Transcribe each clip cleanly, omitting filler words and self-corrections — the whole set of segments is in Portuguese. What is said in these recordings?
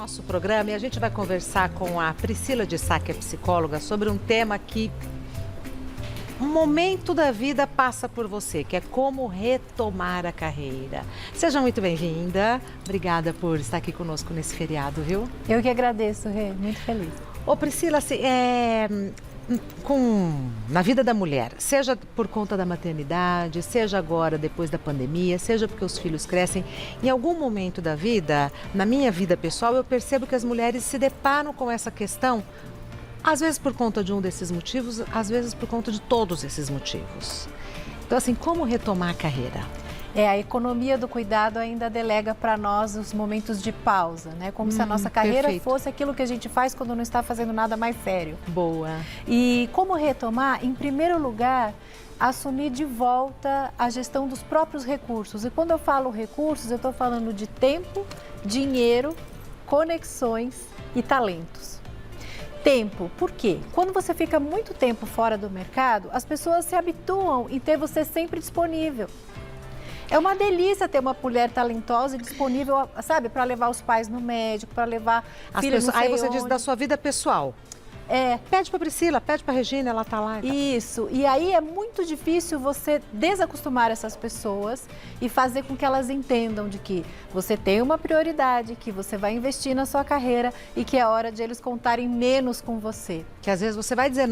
nosso programa e a gente vai conversar com a Priscila de Sá, que é psicóloga, sobre um tema que um momento da vida passa por você, que é como retomar a carreira. Seja muito bem-vinda. Obrigada por estar aqui conosco nesse feriado, viu? Eu que agradeço, Rê. Muito feliz. Ô Priscila, assim, na vida da mulher, seja por conta da maternidade, seja agora depois da pandemia, seja porque os filhos crescem, em algum momento da vida, na minha vida pessoal, eu percebo que as mulheres se deparam com essa questão, às vezes por conta de um desses motivos, às vezes por conta de todos esses motivos. Então, assim, como retomar a carreira? A economia do cuidado ainda delega para nós os momentos de pausa, né? Como se a nossa carreira perfeito. fosse aquilo que a gente faz quando não está fazendo nada mais sério. Boa. E como retomar? Em primeiro lugar, assumir de volta a gestão dos próprios recursos. E quando eu falo recursos, eu estou falando de tempo, dinheiro, conexões e talentos. Tempo, por quê? Quando você fica muito tempo fora do mercado, as pessoas se habituam em ter você sempre disponível. É uma delícia ter uma mulher talentosa e disponível, sabe, para levar os pais no médico, para levar filhos não sei Aí você onde. diz da sua vida pessoal. Pede para Priscila, pede para Regina, ela tá lá. Isso, e aí é muito difícil você desacostumar essas pessoas e fazer com que elas entendam de que você tem uma prioridade, que você vai investir na sua carreira e que é hora de eles contarem menos com você. Que às vezes você vai dizer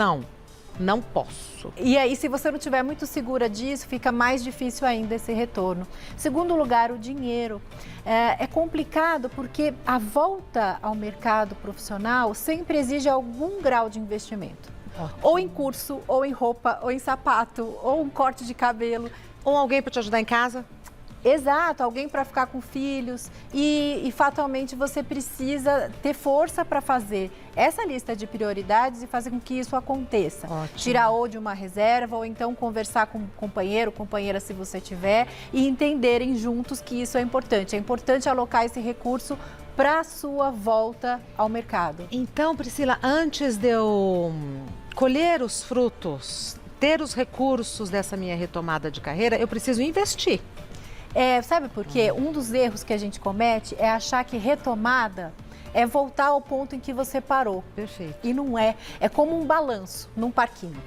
não posso. E aí, se você não estiver muito segura disso, fica mais difícil ainda esse retorno. Segundo lugar, o dinheiro. É complicado porque a volta ao mercado profissional sempre exige algum grau de investimento. Ótimo. Ou em curso, ou em roupa, ou em sapato, ou um corte de cabelo. Ou alguém para te ajudar em casa? Exato, alguém para ficar com filhos e fatalmente você precisa ter força para fazer essa lista de prioridades e fazer com que isso aconteça. Ótimo. Tirar ou de uma reserva ou então conversar com um companheiro, companheira se você tiver e entenderem juntos que isso é importante. É importante alocar esse recurso para a sua volta ao mercado. Então, Priscila, antes de eu colher os frutos, ter os recursos dessa minha retomada de carreira, eu preciso investir. Sabe por quê? Um dos erros que a gente comete é achar que retomada é voltar ao ponto em que você parou. Perfeito. E não é. É como um balanço num parquinho.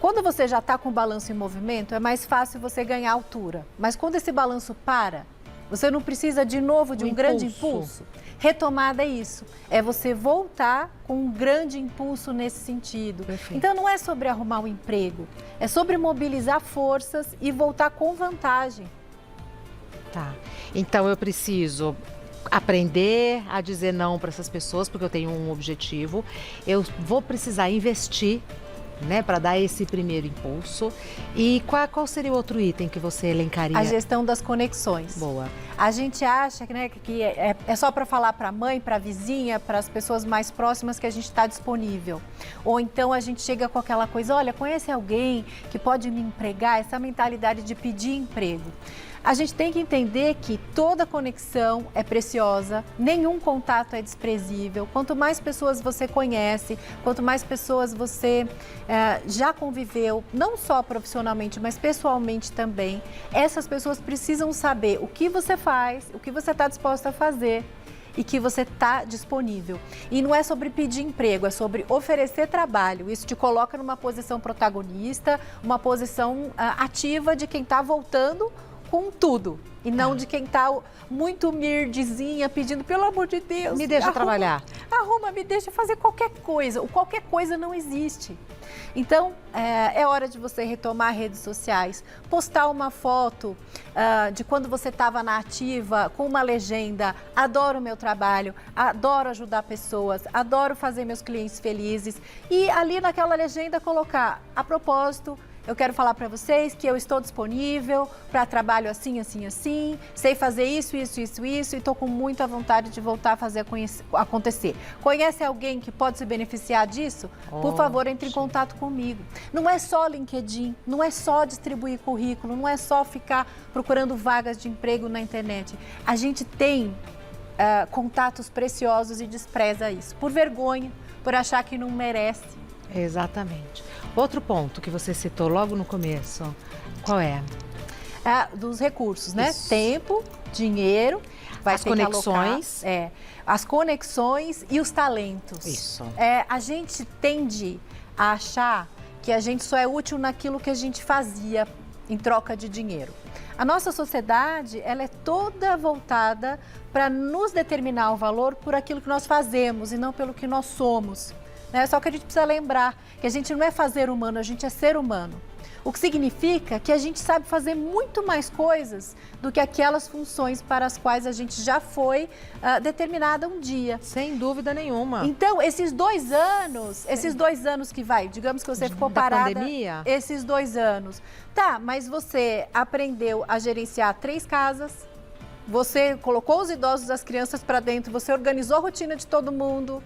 Quando você já está com o balanço em movimento, é mais fácil você ganhar altura. Mas quando esse balanço para, você não precisa de novo de um grande impulso. Retomada é isso. É você voltar com um grande impulso nesse sentido. Perfeito. Então não é sobre arrumar um emprego. É sobre mobilizar forças e voltar com vantagem. Tá. Então eu preciso aprender a dizer não para essas pessoas, porque eu tenho um objetivo. Eu vou precisar investir, né, para dar esse primeiro impulso. E qual seria o outro item que você elencaria? A gestão das conexões. Boa. A gente acha, né, que é só para falar para a mãe, para a vizinha, para as pessoas mais próximas que a gente está disponível. Ou então a gente chega com aquela coisa, olha, conhece alguém que pode me empregar? Essa mentalidade de pedir emprego. A gente tem que entender que toda conexão é preciosa, nenhum contato é desprezível. Quanto mais pessoas você conhece, quanto mais pessoas você já conviveu, não só profissionalmente, mas pessoalmente também, essas pessoas precisam saber o que você faz, o que você está disposta a fazer e que você está disponível. E não é sobre pedir emprego, é sobre oferecer trabalho. Isso te coloca numa posição protagonista, uma posição ativa de quem está voltando com tudo. E não de quem está muito mirdezinha, pedindo, pelo amor de Deus, Me deixa trabalhar. Arruma, me deixa fazer qualquer coisa. O qualquer coisa não existe. Então, é hora de você retomar redes sociais, postar uma foto de quando você estava na ativa com uma legenda, adoro o meu trabalho, adoro ajudar pessoas, adoro fazer meus clientes felizes. E ali naquela legenda colocar, a propósito, eu quero falar para vocês que eu estou disponível para trabalho assim, assim, assim, sei fazer isso, isso, isso, isso e estou com muita vontade de voltar a fazer acontecer. Conhece alguém que pode se beneficiar disso? Por favor, entre em contato comigo. Não é só LinkedIn, não é só distribuir currículo, não é só ficar procurando vagas de emprego na internet. A gente tem contatos preciosos e despreza isso, por vergonha, por achar que não merece. Exatamente. Outro ponto que você citou logo no começo, qual é? Dos recursos, né? Isso. Tempo, dinheiro. vai as ter conexões. que alocar. As conexões e os talentos. Isso. A gente tende a achar que a gente só é útil naquilo que a gente fazia em troca de dinheiro. A nossa sociedade, ela é toda voltada para nos determinar o valor por aquilo que nós fazemos e não pelo que nós somos. Só que a gente precisa lembrar que a gente não é fazer humano, a gente é ser humano. O que significa que a gente sabe fazer muito mais coisas do que aquelas funções para as quais a gente já foi determinada um dia. Sem dúvida nenhuma. Então, esses 2 anos que digamos que você ficou parada. Pandemia? Esses 2 anos. Tá, mas você aprendeu a gerenciar 3 casas, você colocou os idosos, as crianças para dentro, você organizou a rotina de todo mundo.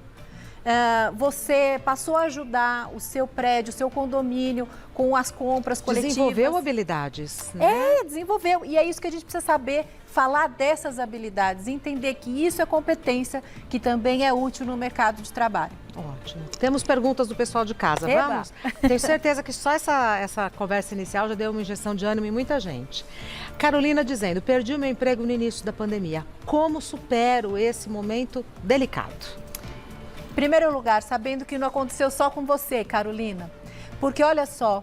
Você passou a ajudar o seu prédio, o seu condomínio com as compras coletivas. Desenvolveu habilidades, né? Desenvolveu. E é isso que a gente precisa saber, falar dessas habilidades, entender que isso é competência que também é útil no mercado de trabalho. Ótimo. Temos perguntas do pessoal de casa, Eba. Vamos? Tenho certeza que só essa conversa inicial já deu uma injeção de ânimo em muita gente. Carolina dizendo, perdi o meu emprego no início da pandemia. Como supero esse momento delicado? Em primeiro lugar, sabendo que não aconteceu só com você, Carolina, porque olha só,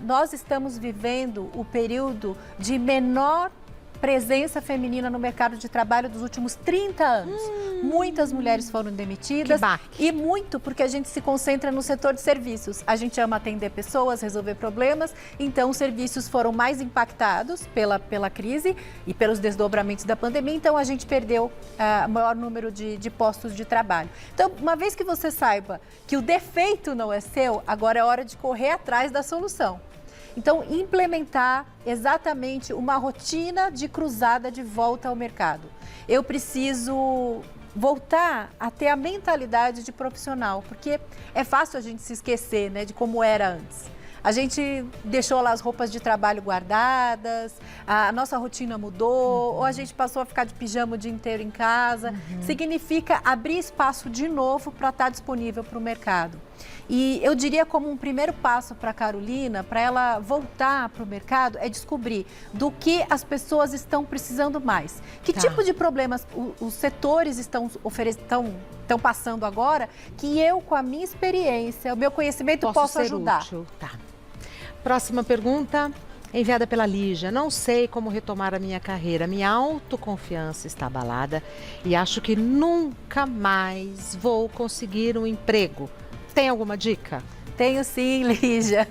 nós estamos vivendo o período de menor presença feminina no mercado de trabalho dos últimos 30 anos. Muitas mulheres foram demitidas. Que baque. E muito porque a gente se concentra no setor de serviços. A gente ama atender pessoas, resolver problemas, então os serviços foram mais impactados pela crise e pelos desdobramentos da pandemia, então a gente perdeu o maior número de postos de trabalho. Então, uma vez que você saiba que o defeito não é seu, agora é hora de correr atrás da solução. Então, implementar exatamente uma rotina de cruzada de volta ao mercado. Eu preciso voltar a ter a mentalidade de profissional, porque é fácil a gente se esquecer, né, de como era antes. A gente deixou lá as roupas de trabalho guardadas, a nossa rotina mudou, ou a gente passou a ficar de pijama o dia inteiro em casa. Significa abrir espaço de novo para estar disponível para o mercado. E eu diria como um primeiro passo para a Carolina, para ela voltar para o mercado, é descobrir do que as pessoas estão precisando mais. Que tipo de problemas os setores estão passando agora, que eu, com a minha experiência, o meu conhecimento, posso ajudar. Útil. Tá. Próxima pergunta, enviada pela Lígia. Não sei como retomar a minha carreira. Minha autoconfiança está abalada e acho que nunca mais vou conseguir um emprego. Tem alguma dica? Tenho sim, Lígia.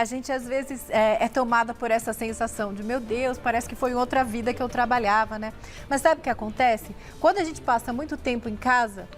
A gente às vezes é tomada por essa sensação de, meu Deus, parece que foi em outra vida que eu trabalhava, né? Mas sabe o que acontece? Quando a gente passa muito tempo em casa,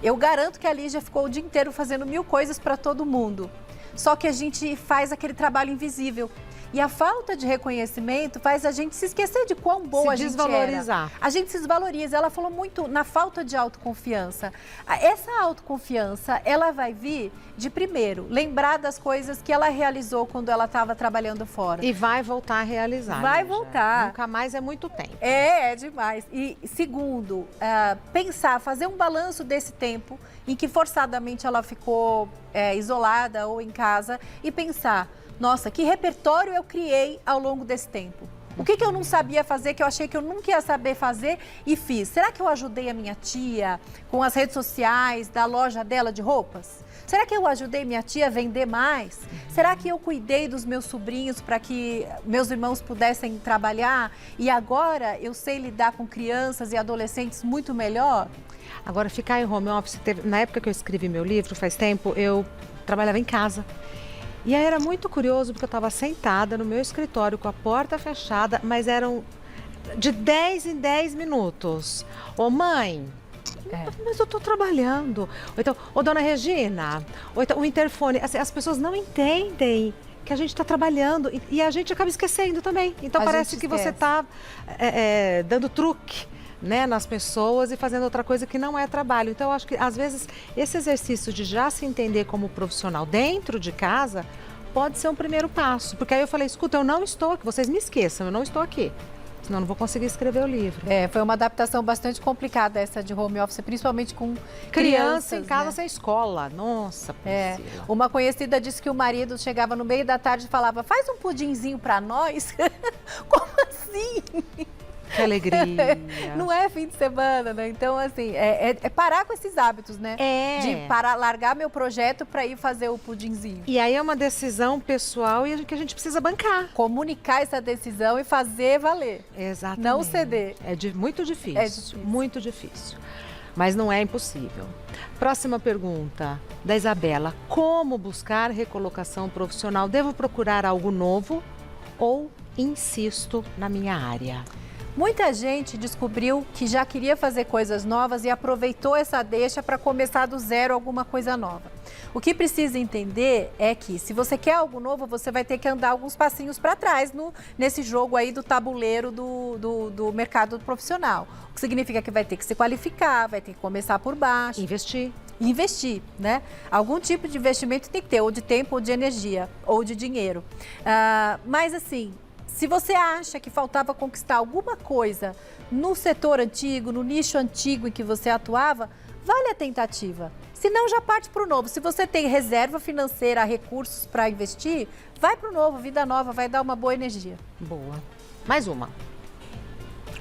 eu garanto que a Lígia ficou o dia inteiro fazendo 1000 coisas para todo mundo. Só que a gente faz aquele trabalho invisível. E a falta de reconhecimento faz a gente se esquecer de quão boa a gente desvalorizar. A gente se desvaloriza. Ela falou muito na falta de autoconfiança. Essa autoconfiança, ela vai vir de, primeiro, lembrar das coisas que ela realizou quando ela estava trabalhando fora. E vai voltar a realizar. Vai voltar. Nunca mais é muito tempo. É demais. E, segundo, pensar, fazer um balanço desse tempo em que forçadamente ela ficou isolada ou em casa e pensar, nossa, que repertório eu criei ao longo desse tempo? O que eu não sabia fazer, que eu achei que eu nunca ia saber fazer e fiz? Será que eu ajudei a minha tia com as redes sociais da loja dela de roupas? Será que eu ajudei minha tia a vender mais? Será que eu cuidei dos meus sobrinhos para que meus irmãos pudessem trabalhar e agora eu sei lidar com crianças e adolescentes muito melhor? Agora, ficar em home office, na época que eu escrevi meu livro, faz tempo, eu trabalhava em casa. E aí era muito curioso, porque eu estava sentada no meu escritório com a porta fechada, mas eram de 10 em 10 minutos. Ô mãe, mas eu estou trabalhando. Ou então, ô dona Regina, ou então o interfone. Assim, as pessoas não entendem que a gente está trabalhando e a gente acaba esquecendo também. Então parece que você está dando truque, né, nas pessoas e fazendo outra coisa que não é trabalho. Então, eu acho que, às vezes, esse exercício de já se entender como profissional dentro de casa pode ser um primeiro passo. Porque aí eu falei, escuta, eu não estou aqui, vocês me esqueçam, eu não estou aqui. Senão eu não vou conseguir escrever o livro. Foi uma adaptação bastante complicada essa de home office, principalmente com criança em casa, né? sem escola. Nossa, Priscila. Uma conhecida disse que o marido chegava no meio da tarde e falava, faz um pudinzinho para nós. Como assim? Que alegria. Não é fim de semana, né? Então, assim, é parar com esses hábitos, né? De largar meu projeto para ir fazer o pudinzinho. E aí é uma decisão pessoal e que a gente precisa bancar. Comunicar essa decisão e fazer valer. Exatamente. Não ceder. Muito difícil. Muito difícil. Mas não é impossível. Próxima pergunta, da Isabela. Como buscar recolocação profissional? Devo procurar algo novo ou insisto na minha área? Muita gente descobriu que já queria fazer coisas novas e aproveitou essa deixa para começar do zero alguma coisa nova. O que precisa entender é que se você quer algo novo, você vai ter que andar alguns passinhos para trás nesse jogo aí do tabuleiro do mercado profissional. O que significa que vai ter que se qualificar, vai ter que começar por baixo. Investir, né? Algum tipo de investimento tem que ter, ou de tempo, ou de energia, ou de dinheiro. Mas assim, se você acha que faltava conquistar alguma coisa no setor antigo, no nicho antigo em que você atuava, vale a tentativa. Se não, já parte para o novo. Se você tem reserva financeira, recursos para investir, vai para o novo, vida nova, vai dar uma boa energia. Boa. Mais uma.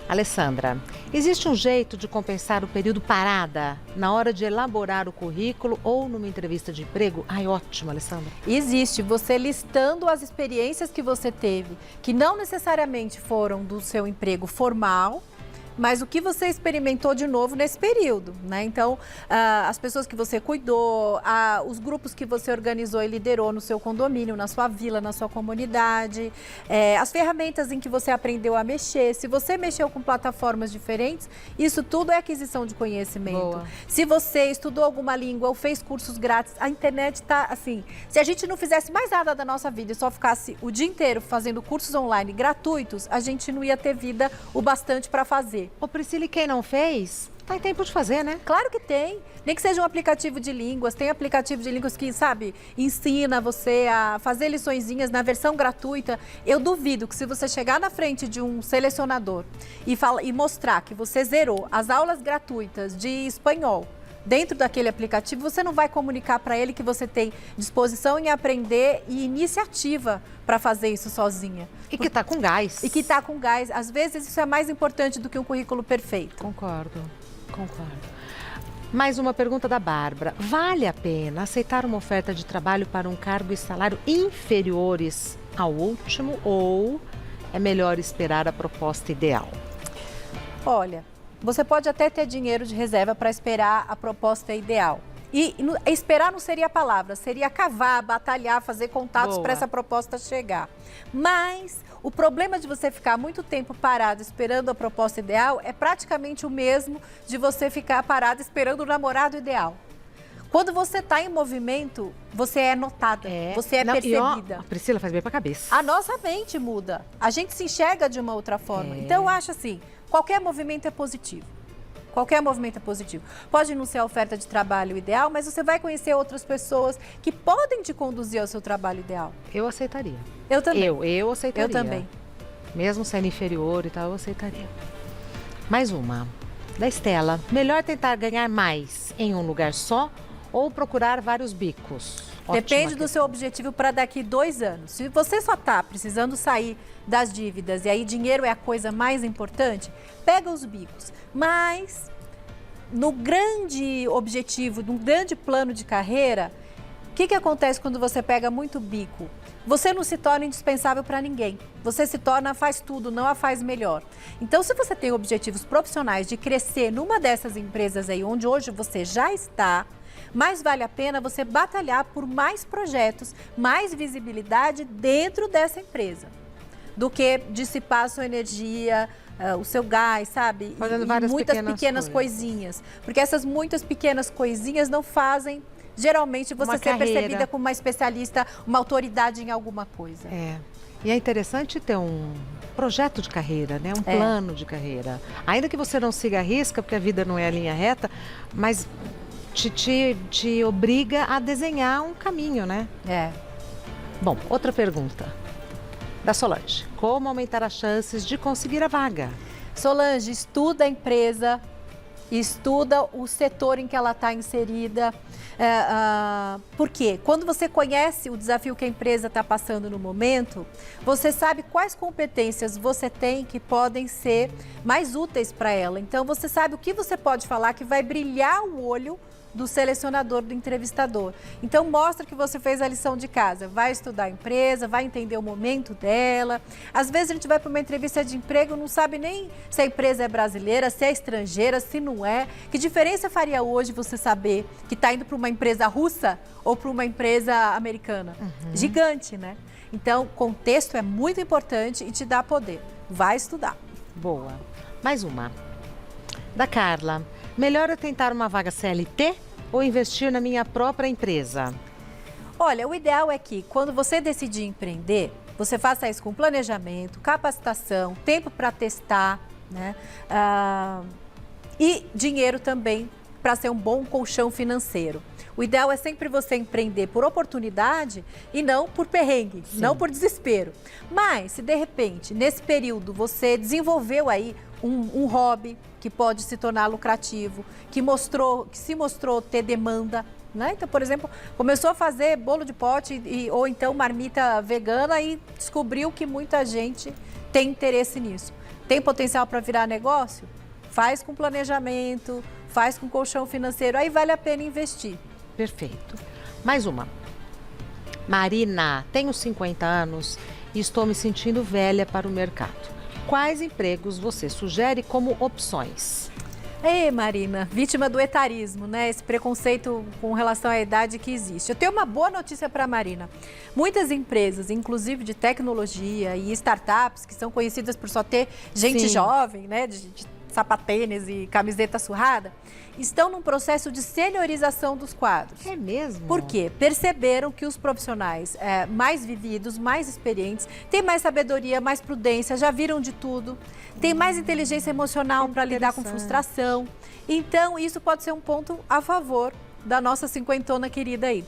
Alessandra, existe um jeito de compensar o período parada na hora de elaborar o currículo ou numa entrevista de emprego? Ai, ótimo, Alessandra. Existe, você listando as experiências que você teve, que não necessariamente foram do seu emprego formal, mas o que você experimentou de novo nesse período, né? Então, as pessoas que você cuidou, os grupos que você organizou e liderou no seu condomínio, na sua vila, na sua comunidade, as ferramentas em que você aprendeu a mexer. Se você mexeu com plataformas diferentes, isso tudo é aquisição de conhecimento. Boa. Se você estudou alguma língua ou fez cursos grátis, a internet está assim. Se a gente não fizesse mais nada da nossa vida e só ficasse o dia inteiro fazendo cursos online gratuitos, a gente não ia ter vida o bastante para fazer. Ô Priscila, e quem não fez, tá em tempo de fazer, né? Claro que tem. Nem que seja um aplicativo de línguas. Tem aplicativo de línguas que, sabe, ensina você a fazer liçõezinhas na versão gratuita. Eu duvido que se você chegar na frente de um selecionador e mostrar que você zerou as aulas gratuitas de espanhol dentro daquele aplicativo, você não vai comunicar para ele que você tem disposição em aprender e iniciativa para fazer isso sozinha. E que está com gás. E que está com gás. Às vezes isso é mais importante do que um currículo perfeito. Concordo. Mais uma pergunta da Bárbara. Vale a pena aceitar uma oferta de trabalho para um cargo e salário inferiores ao último ou é melhor esperar a proposta ideal? Olha, você pode até ter dinheiro de reserva para esperar a proposta ideal. E esperar não seria a palavra, seria cavar, batalhar, fazer contatos para essa proposta chegar. Mas o problema de você ficar muito tempo parado esperando a proposta ideal é praticamente o mesmo de você ficar parado esperando o namorado ideal. Quando você está em movimento, você é notada, você é percebida. A Priscila faz bem para a cabeça. A nossa mente muda, a gente se enxerga de uma outra forma. Então eu acho assim, qualquer movimento é positivo. Qualquer movimento é positivo. Pode não ser a oferta de trabalho ideal, mas você vai conhecer outras pessoas que podem te conduzir ao seu trabalho ideal. Eu aceitaria. Eu também. Eu aceitaria. Eu também. Mesmo sendo inferior e tal, eu aceitaria. Mais uma. Da Estela. Melhor tentar ganhar mais em um lugar só ou procurar vários bicos? Depende do seu objetivo para daqui 2 anos. Se você só está precisando sair das dívidas e aí dinheiro é a coisa mais importante, pega os bicos. Mas no grande objetivo, no grande plano de carreira, o que acontece quando você pega muito bico? Você não se torna indispensável para ninguém. Você se torna, faz tudo, não a faz melhor. Então, se você tem objetivos profissionais de crescer numa dessas empresas aí, onde hoje você já está, mais vale a pena você batalhar por mais projetos, mais visibilidade dentro dessa empresa, do que dissipar a sua energia, o seu gás, sabe? Fazendo várias muitas pequenas coisinhas. Porque essas muitas pequenas coisinhas não fazem, geralmente, você ser percebida como uma especialista, uma autoridade em alguma coisa. E é interessante ter um projeto de carreira, né? Um plano de carreira. Ainda que você não siga a risca, porque a vida não é a linha reta, mas te obriga a desenhar um caminho, né? Bom, outra pergunta da Solange. Como aumentar as chances de conseguir a vaga? Solange, estuda a empresa, estuda o setor em que ela está inserida. Por quê? Quando você conhece o desafio que a empresa está passando no momento, você sabe quais competências você tem que podem ser mais úteis para ela. Então, você sabe o que você pode falar que vai brilhar o olho do selecionador, do entrevistador. Então, mostra que você fez a lição de casa. Vai estudar a empresa, vai entender o momento dela. Às vezes, a gente vai para uma entrevista de emprego, não sabe nem se a empresa é brasileira, se é estrangeira, se não é. Que diferença faria hoje você saber que está indo para uma empresa russa ou para uma empresa americana? Gigante, né? Então, contexto é muito importante e te dá poder. Vai estudar. Boa. Mais uma. Da Carla. Melhor eu tentar uma vaga CLT ou investir na minha própria empresa? Olha, o ideal é que quando você decidir empreender, você faça isso com planejamento, capacitação, tempo para testar, né? E dinheiro também para ser um bom colchão financeiro. O ideal é sempre você empreender por oportunidade e não por perrengue, não por desespero. Mas, se de repente, nesse período, você desenvolveu aí um hobby que pode se tornar lucrativo, que se mostrou ter demanda, né? Então, por exemplo, começou a fazer bolo de pote ou então marmita vegana e descobriu que muita gente tem interesse nisso. Tem potencial para virar negócio? Faz com planejamento, faz com colchão financeiro, aí vale a pena investir. Perfeito. Mais uma. Marina, tenho 50 anos e estou me sentindo velha para o mercado. Quais empregos você sugere como opções? Ei, Marina, vítima do etarismo, né? Esse preconceito com relação à idade que existe. Eu tenho uma boa notícia para a Marina. Muitas empresas, inclusive de tecnologia e startups, que são conhecidas por só ter gente jovem, né? De sapatênis e camiseta surrada, estão num processo de seniorização dos quadros. É mesmo? Por quê? Perceberam que os profissionais mais vividos, mais experientes, têm mais sabedoria, mais prudência, já viram de tudo, têm mais inteligência emocional para lidar com frustração. Então, isso pode ser um ponto a favor da nossa cinquentona querida aí.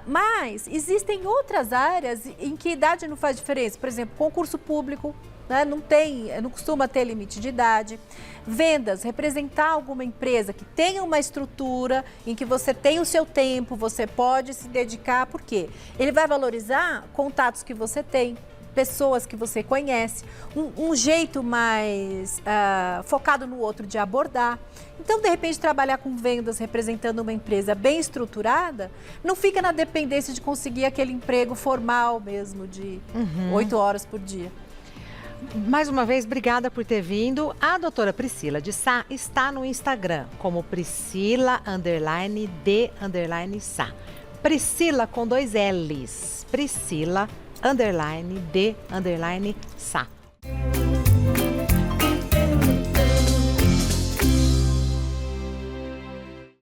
Mas existem outras áreas em que idade não faz diferença. Por exemplo, concurso público, né? Não costuma ter limite de idade. Vendas, representar alguma empresa que tenha uma estrutura em que você tem o seu tempo, você pode se dedicar, por quê? Ele vai valorizar contatos que você tem, pessoas que você conhece, um jeito mais focado no outro de abordar. Então, de repente, trabalhar com vendas representando uma empresa bem estruturada, não fica na dependência de conseguir aquele emprego formal mesmo, de 8 horas por dia. Mais uma vez, obrigada por ter vindo. A doutora Priscila de Sá está no Instagram como Priscila_D_Sá. Priscila com 2 L's. Priscila_D_Sá.